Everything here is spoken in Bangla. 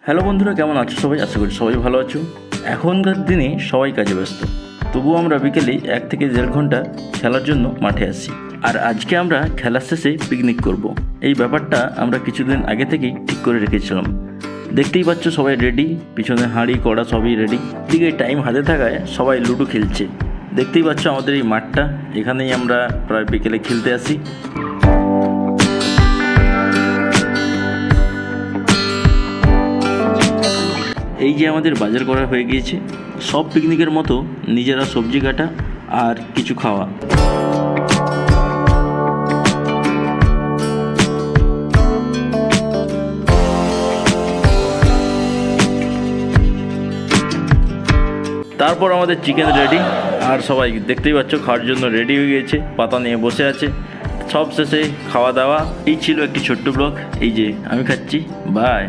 হ্যালো বন্ধুরা, কেমন আছো সবাই? আশা করি সবাই ভালো আছো। এখনকার দিনে সবাই কাজে ব্যস্ত, তবুও আমরা বিকেলে 1 থেকে 1.5 ঘন্টা খেলার জন্য মাঠে আসি। আর আজকে আমরা খেলার শেষে পিকনিক করব। এই ব্যাপারটা আমরা কিছুদিন আগে থেকেই ঠিক করে রেখেছিলাম। দেখতেই পাচ্ছ সবাই রেডি, পিছনে হাঁড়ি কড়া সবই রেডি। দিকে টাইম হাতে থাকায় সবাই লুডো খেলছে। দেখতেই পাচ্ছ আমাদের এই মাঠটা, এখানেই আমরা প্রায় বিকেলে খেলতে আসি। এই যে আমাদের বাজার করা হয়ে গিয়েছে, সব পিকনিকের মতো নিজেরা সবজি কাটা আর কিছু খাওয়া। তারপর আমাদের চিকেন রেডি, আর সবাই দেখতেই পাচ্ছ খাওয়ার জন্য রেডি হয়ে গিয়েছে, পাতা নিয়ে বসে আছে। সব শেষে খাওয়া দাওয়া। এই ছিল একটি ছোট্ট ব্লগ। এই যে আমি খাচ্ছি, বাই।